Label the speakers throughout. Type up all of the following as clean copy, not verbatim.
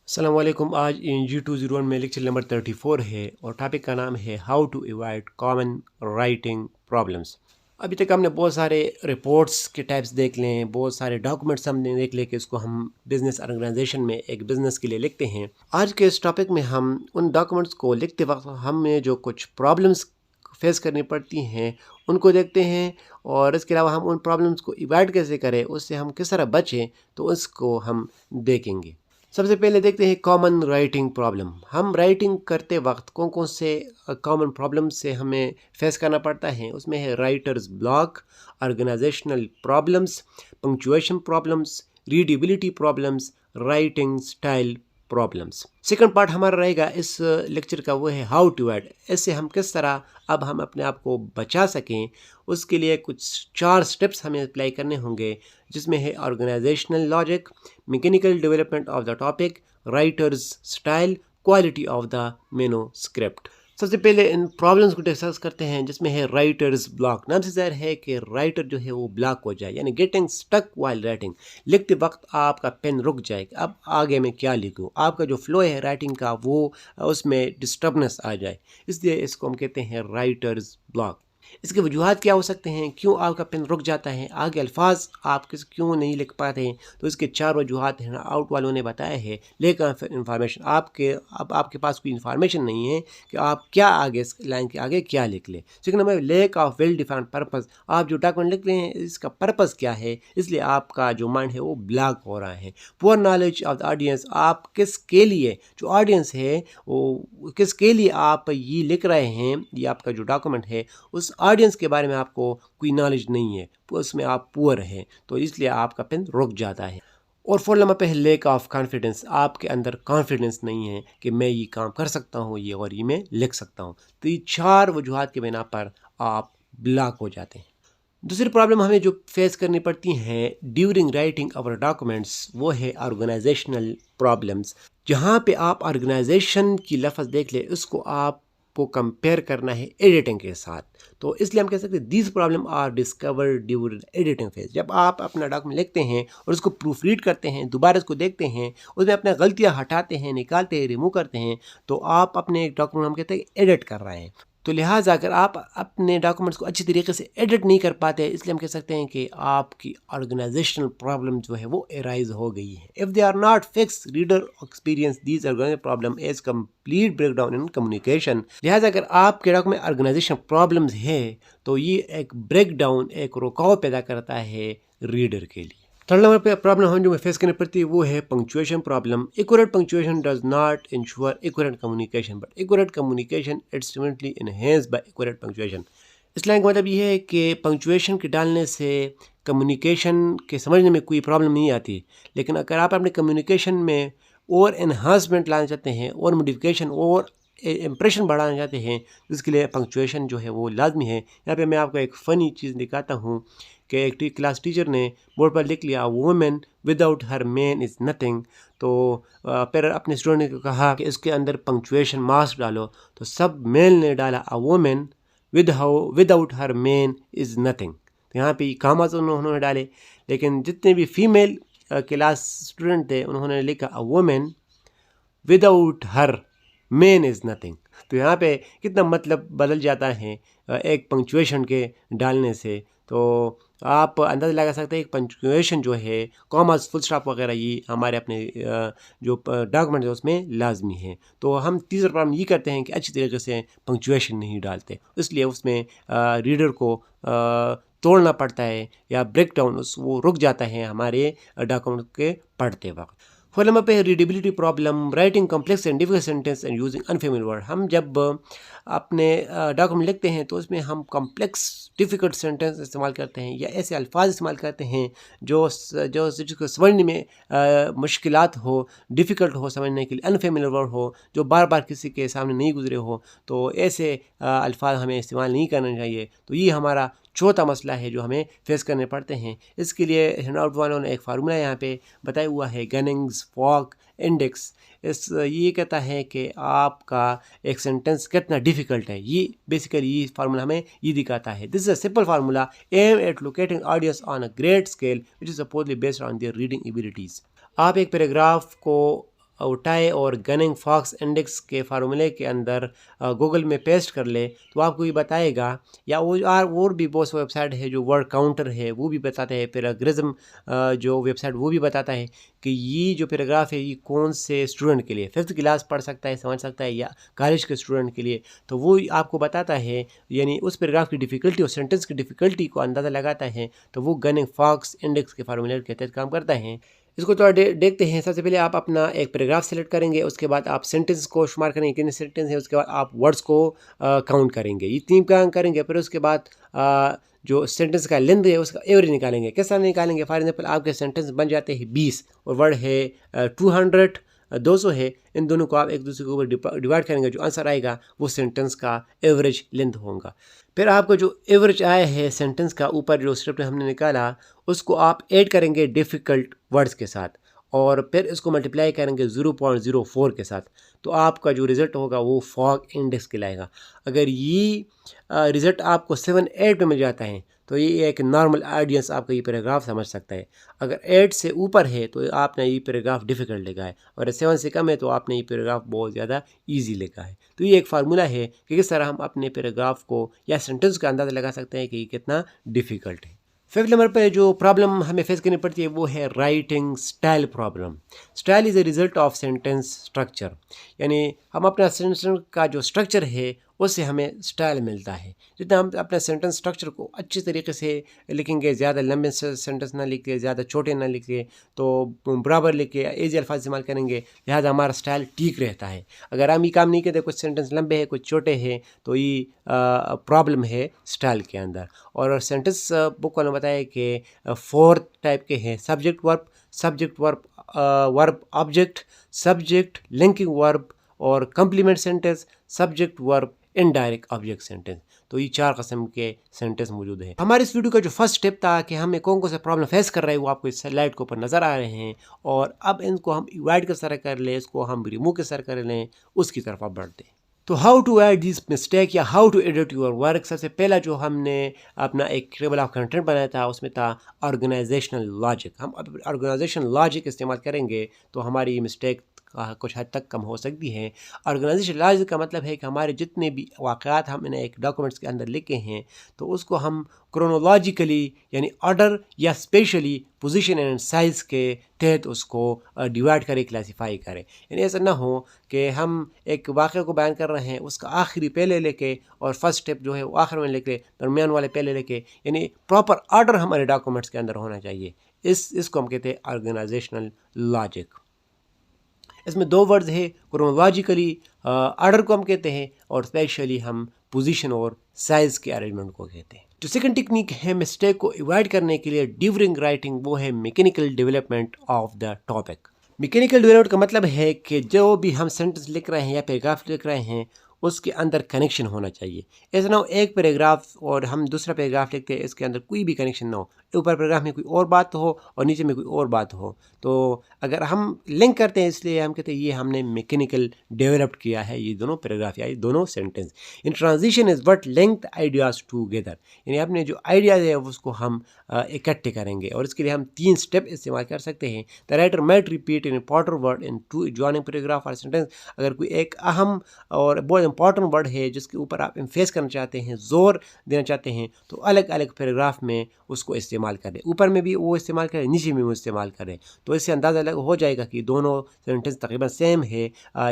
Speaker 1: अस्सलाम वालेकुम। आज इन G201 में लेक्चर नंबर 34 है और टॉपिक का नाम है how to avoid common writing problems. अभी तक हमने बहुत सारे रिपोर्ट्स के टाइप्स देख लें, बहुत सारे डॉक्यूमेंट्स हमने देख ले कि इसको हम बिज़नेस ऑर्गेनाइजेशन में एक बिज़नेस के लिए लिखते हैं। आज के इस टॉपिक में हम उन डॉक्यूमेंट्स को लिखते वक्त हमें जो कुछ प्रॉब्लम्स फेस करनी पड़ती हैं उनको देखते हैं, और इसके अलावा हम उन प्रॉब्लम्स को अवॉइड कैसे करें, उससे हम किस तरह बचें, तो उसको हम देखेंगे। सबसे पहले देखते हैं कॉमन राइटिंग प्रॉब्लम। हम राइटिंग करते वक्त कौन कौन से कॉमन प्रॉब्लम से हमें फेस करना पड़ता है। उसमें है writer's block, organisational problems, punctuation problems, readability problems, writing style problems. Second part हमारा रहेगा इस लेक्चर का, वो है हाउ टू ऐड। इससे हम किस तरह अब हम अपने आप को बचा सकें, उसके लिए कुछ 4 स्टेप्स हमें अप्लाई करने होंगे, जिसमें है organisational logic, mechanical development of the topic, writer's style, quality of the manuscript. सबसे पहले इन प्रॉब्लम्स को डिस्कस करते हैं, जिसमें है राइटर्स ब्लॉक। नाम से ज़ाहिर है कि राइटर जो है वो ब्लॉक हो जाए, यानी गेटिंग स्टक वाइल राइटिंग। लिखते वक्त आपका पेन रुक जाए, अब आगे मैं क्या लिखूं, आपका जो फ्लो है राइटिंग का वो उसमें डिस्टर्बनेस आ जाए, इसलिए इसको हम कहते हैं राइटर्स ब्लॉक। इसके वजूहात क्या हो सकते हैं, क्यों आपका पेन रुक जाता है, आगे अल्फाज आप क्यों नहीं लिख पाते हैं, तो इसके 4 वजूहात हैं, आउट वालों ने बताया है। लेकिन फिर इन्फॉर्मेशन अब आपके पास कोई इन्फॉर्मेशन नहीं है कि आप क्या आगे इस लाइन के आगे क्या लिख लें। Second number, lake of well defined purpose. आप जो डॉक्यूमेंट लिख रहे हैं इसका पर्पस क्या है, इसलिए आपका जो माइंड है वो ब्लॉक हो रहा है। Poor knowledge of the audience, आप किसके लिए, जो ऑडियंस है वो किसके लिए आप ये लिख रहे हैं, ये आपका जो डॉक्यूमेंट है उस ऑडियंस के बारे में आपको कोई नॉलेज नहीं है, उसमें आप पुअर हैं, तो इसलिए आपका पेन रुक जाता है। और 4 नंबर पे है लेक ऑफ कॉन्फिडेंस। आपके अंदर कॉन्फिडेंस नहीं है कि मैं ये काम कर सकता हूँ, ये और ये मैं लिख सकता हूँ, तो ये 4 वजूहात के बिना पर आप ब्लॉक हो जाते हैं। दूसरी प्रॉब्लम हमें जो फेस करनी पड़ती हैं ड्यूरिंग राइटिंग आवर डॉक्यूमेंट्स, वो है ऑर्गेनाइजेशनल प्रॉब्लम्स। जहाँ पे आप ऑर्गेनाइजेशन की लफ्ज़ देख ले, उसको आपको कंपेयर करना है एडिटिंग के साथ, तो इसलिए हम कह सकते हैं these problem are discovered during editing phase. जब आप अपना डॉक्यूमेंट लिखते हैं और उसको प्रूफ रीड करते हैं, दोबारा उसको देखते हैं, उसमें अपने गलतियाँ हटाते हैं, निकालते हैं, रिमूव करते हैं, तो आप अपने डॉक्यूमेंट हम कहते हैं एडिट कर रहे हैं। तो लिहाजा अगर आप अपने डॉक्यूमेंट्स को अच्छी तरीके से एडिट नहीं कर पाते, इसलिए हम कह सकते हैं कि आपकी ऑर्गेनाइजेशनल प्रॉब्लम जो है वो एराइज हो गई है। If they are not fix, reader experience these organisation problem as complete breakdown in communication. लिहाजा अगर आपके डॉक्यूमेंट ऑर्गेनाइजेशन प्रॉब्लम्स है तो ये एक ब्रेकडाउन, एक रुकाव पैदा करता है रीडर के लिए। थर्ड नंबर पे प्रॉब्लम हम जो फेस करनी पड़ती है वो है punctuation problem. Accurate punctuation does not ensure accurate communication, but accurate communication it's immensely enhanced by accurate punctuation. इस लाइन का मतलब ये है कि पंक्चुएशन के डालने से कम्युनिकेशन के समझने में कोई प्रॉब्लम नहीं आती, लेकिन अगर आप अपने कम्युनिकेशन में और एनहांसमेंट लाना चाहते हैं और मॉडिफिकेशन और इम्प्रेशन बढ़ाना चाहते हैं, तो इसके लिए पंक्चुएशन जो है वो लाजमी है। यहाँ पे मैं आपको एक फ़नी चीज़ दिखाता हूँ कि एक क्लास टीचर ने बोर्ड पर लिख लिया women without her man is nothing, तो फिर अपने स्टूडेंट ने कहा कि इसके अंदर पंक्चुएशन मार्क्स डालो, तो सब मेल ने डाला a woman without her man is nothing, तो यहाँ पे कामास उन्होंने डाले। लेकिन जितने भी फीमेल क्लास स्टूडेंट थे उन्होंने लिखा a woman without her man is nothing. तो यहाँ पे कितना मतलब बदल जाता है एक पंक्चुएशन के डालने से। तो आप अंदाज़ा लगा सकते हैं कि पंक्चुएशन जो है, कॉमास, फुल स्टॉप वगैरह, ये हमारे अपने जो डॉक्यूमेंट है उसमें लाजमी है। तो हम तीसरा प्रॉब्लम ये करते हैं कि अच्छी तरीके से पंक्चुएशन नहीं डालते, इसलिए उसमें रीडर को तोड़ना पड़ता है या ब्रेक डाउन वो रुक जाता है हमारे डॉक्यूमेंट के पढ़ते वक्त। 4 नंबर पे है readability problem, writing complex and difficult sentence and using unfamiliar word. हम जब अपने डॉक्यूमेंट लिखते हैं तो उसमें हम कॉम्प्लेक्स डिफ़िकल्ट सेंटेंस इस्तेमाल करते हैं या ऐसे अल्फाज इस्तेमाल करते हैं जिसको समझने में मुश्किलात हो, डिफ़िकल्ट हो समझने के लिए, अनफेमिलियर वर्ड हो, जो बार बार किसी के सामने नहीं गुजरे हो, तो ऐसे अल्फाज हमें इस्तेमाल नहीं करना चाहिए। तो ये हमारा चौथा मसला है जो हमें फेस करने पड़ते हैं। इसके लिए हैंडआउट वालों ने एक फार्मूला यहाँ पे बताया हुआ है, गनिंग्स फॉक इंडेक्स। ये कहता है कि आपका एक सेंटेंस कितना डिफ़िकल्ट है, ये बेसिकली ये फार्मूला हमें ये दिखाता है। This is a simple formula aim at locating audience on a great scale which is supposedly based on their reading abilities. आप एक पैराग्राफ को उठाए और गनिंग फॉक्स इंडेक्स के फार्मूले के अंदर गूगल में पेस्ट कर ले तो आपको ये बताएगा, या वो और भी बहुत वेबसाइट है जो वर्ड काउंटर है वो भी बताते हैं, पैराग्रिज्म जो वेबसाइट वो भी बताता है कि ये जो पैराग्राफ है ये कौन से स्टूडेंट के लिए, 5th क्लास पढ़ सकता है, समझ सकता है, या कॉलेज के स्टूडेंट के लिए, तो वो आपको बताता है, यानी उस पैराग्राफ की डिफ़िकल्टी और सेंटेंस की डिफ़िकल्टी को अंदाज़ा लगाता है। तो वो गनिंग फॉक्स इंडेक्स के फार्मूले के तहत काम करता है। इसको थोड़ा देखते हैं। सबसे पहले आप अपना एक पैराग्राफ सेलेक्ट करेंगे, उसके बाद आप सेंटेंस को शुमार करेंगे कितने सेंटेंस है, उसके बाद आप वर्ड्स को काउंट करेंगे, ये 3 काम करेंगे। फिर उसके बाद जो सेंटेंस का लेंथ है उसका एवरेज निकालेंगे। किस तरह निकालेंगे? फॉर एग्जांपल आपके सेंटेंस बन जाते हैं 20 और वर्ड है 200 200 है, इन दोनों को आप एक दूसरे के ऊपर डिवाइड करेंगे, जो आंसर आएगा वो सेंटेंस का एवरेज लेंथ होगा। फिर आपको जो एवरेज आया है सेंटेंस का ऊपर जो स्क्रिप्ट हमने निकाला उसको आप ऐड करेंगे डिफ़िकल्ट वर्ड्स के साथ और फिर इसको मल्टीप्लाई करेंगे 0.04 के साथ, तो आपका जो रिज़ल्ट होगा वो फॉग इंडेक्स कहलाएगा। अगर ये रिज़ल्ट आपको 7-8 पे मिल जाता है तो ये एक नॉर्मल ऑडियंस आपका ये पैराग्राफ समझ सकता है। अगर 8 से ऊपर है तो आपने ये पैराग्राफ डिफ़िकल्ट लिखा है, और 7 से कम है तो आपने ये पैराग्राफ बहुत ज़्यादा ईजी लिखा है। तो ये एक फार्मूला है कि किस तरह हम अपने पैराग्राफ को या सेंटेंस का अंदाज़ा लगा सकते हैं कि ये कितना डिफ़िकल्ट है। 5th नंबर पे जो प्रॉब्लम हमें फेस करनी पड़ती है वो है writing style problem. Style is a result of sentence structure, यानी हम अपना सेंटेंस का जो स्ट्रक्चर है उससे हमें स्टाइल मिलता है। जितना हम अपने सेंटेंस स्ट्रक्चर को अच्छी तरीके से लिखेंगे, ज़्यादा लंबे सेंटेंस ना लिखे, ज़्यादा छोटे ना लिखे, तो बराबर लिखे, ईजी अल्फाज इस्तेमाल करेंगे, लिहाजा हमारा स्टाइल ठीक रहता है। अगर हम ये काम नहीं करते, कुछ सेंटेंस लंबे हैं कुछ छोटे हैं, तो ये प्रॉब्लम है स्टाइल के अंदर। और सेंटेंस बुक वालों ने बताया कि 4 टाइप के हैं: subject verb verb object, subject linking verb और complement sentence, subject verb indirect object sentence. तो ये 4 किस्म के सेंटेंस मौजूद है। हमारे इस वीडियो का जो फर्स्ट स्टेप था कि हमें कौन कौन सा प्रॉब्लम फेस कर रहे हैं वो आपको इस स्लाइड के ऊपर नज़र आ रहे हैं, और अब इनको हम इवाइड किस तरह कर लें, इसको हम रिमूव किस तरह कर लें, उसकी तरफ आप बढ़ते हैं। तो how to add this mistake या how to edit your work. सबसे पहला जो हमने अपना एक टेबल ऑफ कंटेंट बनाया था उसमें था ऑर्गेनाइजेशनल लॉजिक। हम ऑर्गेनाइजेशनल लॉजिक इस्तेमाल करेंगे तो हमारी मिस्टेक कुछ हद तक कम हो सकती है। ऑर्गेनाइजेशन लॉजिक का मतलब है कि हमारे जितने भी वाक़यात हमने एक डॉक्यूमेंट्स के अंदर लिखे हैं तो उसको हम क्रोनोलॉजिकली यानी ऑर्डर या स्पेशली पोजीशन एंड साइज़ के तहत उसको डिवाइड करें, क्लासीफाई करें। यानी ऐसा ना हो कि हम एक वाक़े को बयान कर रहे हैं उसका आखिरी पहले लेके और फर्स्ट स्टेप जो है वो आखिर में लेके, दरमियान वाले पहले लेके, यानी प्रॉपर ऑर्डर हमारे डॉक्यूमेंट्स के अंदर होना चाहिए। इसको हम कहते हैं ऑर्गेनाइजेशनल लॉजिक। इसमें 2 वर्ड्स है, क्रोनोलॉजिकली ऑर्डर को हम कहते हैं और स्पेशली हम पोजीशन और साइज़ के अरेंजमेंट को कहते हैं। जो सेकंड टेक्निक है मिस्टेक को अवॉइड करने के लिए ड्यूरिंग राइटिंग, वो है mechanical development of the topic. Mechanical development का मतलब है कि जो भी हम सेंटेंस लिख रहे हैं या पैराग्राफ लिख रहे हैं उसके अंदर कनेक्शन होना चाहिए। ऐसा ना हो एक पैराग्राफ और हम दूसरा पैराग्राफ लिखते हैं इसके अंदर कोई भी कनेक्शन ना हो, ऊपर पैराग्राफ में कोई और बात हो और नीचे में कोई और बात हो। तो अगर हम लिंक करते हैं इसलिए हम कहते हैं ये हमने मैकेनिकल डेवलप्ड किया है ये दोनों पैराग्राफ या ये दोनों sentence. In transition is what link ideas together, यानी अपने जो आइडियाज़ है उसको हम इकट्ठे करेंगे और इसके लिए हम 3 स्टेप इस्तेमाल कर सकते हैं। The writer might repeat in important word in 2 adjoining paragraph और सेंटेंस। अगर कोई एक अहम और बहुत इंपॉर्टेंट वर्ड है जिसके ऊपर आप एम्फेस करना चाहते हैं, जोर देना चाहते हैं, तो अलग अलग पैराग्राफ में उसको इस्तेमाल करें, ऊपर में भी वो इस्तेमाल करें, नीचे में वो इस्तेमाल करें। तो इससे अंदाज़ा अलग हो जाएगा कि दोनों सेंटेंस तकरीबन सेम है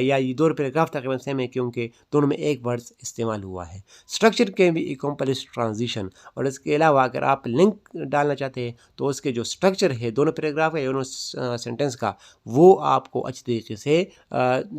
Speaker 1: या ये 2 पैराग्राफ तकरीबन सेम है क्योंकि दोनों में एक वर्ड इस्तेमाल हुआ है। स्ट्रक्चर के भी एकम्प्लिश ट्रांजिशन, और इसके अलावा अगर आप लिंक डालना चाहते हैं तो उसके जो स्ट्रक्चर है दोनों पैराग्राफ का दोनों सेंटेंस का वो आपको अच्छी तरीके से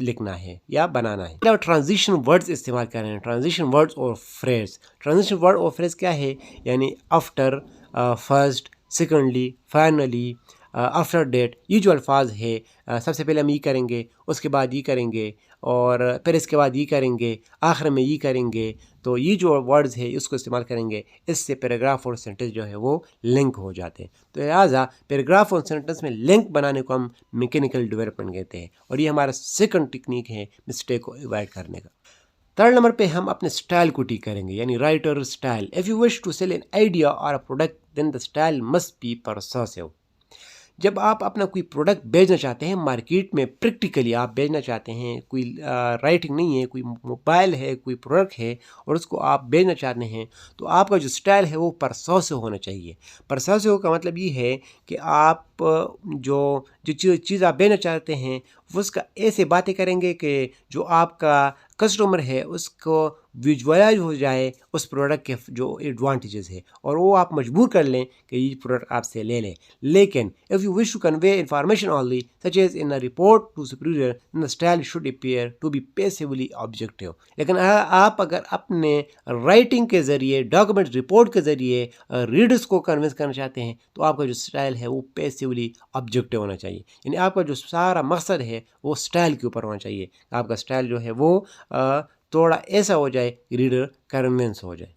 Speaker 1: लिखना है या बनाना है। ट्रांजिशन वर्ड्स इस्तेमाल कर रहे हैं, ट्रांजिशन वर्ड्स और फ्रेज। ट्रांजिशन वर्ड और फ्रेज क्या है? यानी after, first, secondly, finally, after that, ये जो अल्फाज है सबसे पहले हम ये करेंगे, उसके बाद ये करेंगे और फिर इसके बाद ये करेंगे, आखिर में ये करेंगे। तो ये जो वर्ड्स है इसको इस्तेमाल करेंगे, इससे पैराग्राफ और सेंटेंस जो है वो लिंक हो जाते हैं। तो लिहाजा पैराग्राफ और सेंटेंस में लिंक बनाने को हम मैकेनिकल डेवलपमेंट कहते हैं और ये हमारा सेकंड टेक्निक है मिस्टेक को अवॉइड करने का। 3rd नंबर पे हम अपने स्टाइल को ठीक करेंगे, यानी writer style. If you wish to sell an idea और a product then the style must be persuasive. जब आप अपना कोई प्रोडक्ट बेचना चाहते हैं मार्केट में, प्रैक्टिकली आप बेचना चाहते हैं, कोई राइटिंग नहीं है, कोई मोबाइल है, कोई प्रोडक्ट है और उसको आप बेचना चाहते हैं, तो आपका जो स्टाइल है वो परसुएसिव होना चाहिए। परसुएसिव का मतलब ये है कि आप जो चीज़ आप बेचना चाहते हैं उसका ऐसे बातें करेंगे कि जो आपका कस्टमर है उसको विजुअलाइज हो जाए उस प्रोडक्ट के जो एडवांटेजेस है और वो आप मजबूर कर लें कि ये प्रोडक्ट आपसे ले लें। लेकिन if you wish to convey information only such as in a report to superior, the style should appear to be passively objective. लेकिन आप अगर अपने राइटिंग के ज़रिए, डॉक्यूमेंट रिपोर्ट के ज़रिए रीडर्स को कन्विंस करना चाहते हैं तो आपका जो स्टाइल है वो पैसिवली ऑब्जेक्टिव होना चाहिए। यानी आपका जो सारा मकसद है वो स्टाइल के ऊपर होना चाहिए। आपका स्टाइल जो है वो थोड़ा ऐसा हो जाए कि रीडर कन्विंस हो जाए।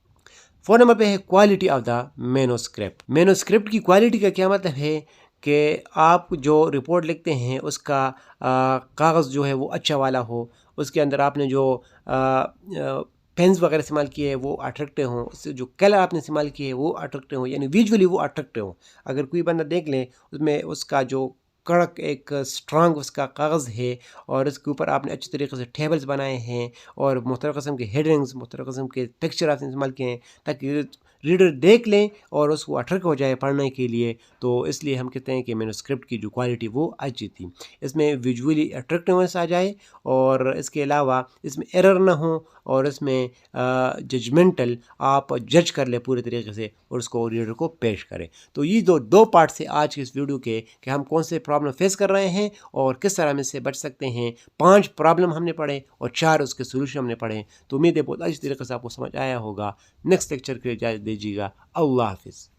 Speaker 1: 4 नंबर पे है quality of the manuscript. Manuscript की क्वालिटी का क्या मतलब है कि आप जो रिपोर्ट लिखते हैं उसका कागज़ जो है वो अच्छा वाला हो, उसके अंदर आपने जो पेन्स वगैरह इस्तेमाल किए हैं वो अट्रैक्टिव हों, उससे जो कलर आपने इस्तेमाल किए हैं वो अट्रैक्टिव हों, यानी विजुअली वो अट्रैक्टिव हों। अगर कोई बंदा देख ले उसमें उसका जो कड़क एक स्ट्रांग उसका कागज़ है और इसके ऊपर आपने अच्छी तरीके से टेबल्स बनाए हैं और मुख्तलिफ़ किस्म के हेडिंग्स, मुख्तलिफ़ किस्म के पिक्चर आपने इस्तेमाल किए हैं ताकि रीडर देख लें और उसको अट्रैक्ट हो जाए पढ़ने के लिए। तो इसलिए हम कहते हैं कि मैन्युस्क्रिप्ट की जो क्वालिटी वो अच्छी थी। इसमें विजुअली अट्रैक्टिवनेस आ जाए और इसके अलावा इसमें एरर ना हो और इसमें जजमेंटल आप जज कर ले पूरे तरीके से और उसको रीडर को पेश करें। तो ये दो पार्ट से आज के इस वीडियो के कि हम कौन से प्रॉब्लम फेस कर रहे हैं और किस तरह में से बच सकते हैं। 5 प्रॉब्लम हमने पढ़े और 4 उसके सोल्यूशन हमने पढ़े। तो उम्मीद है बहुत अच्छी तरीके से आपको समझ आया होगा। नेक्स्ट लेक्चर के लिए इजाज़त दीजिएगा। अल्लाह हाफिज़।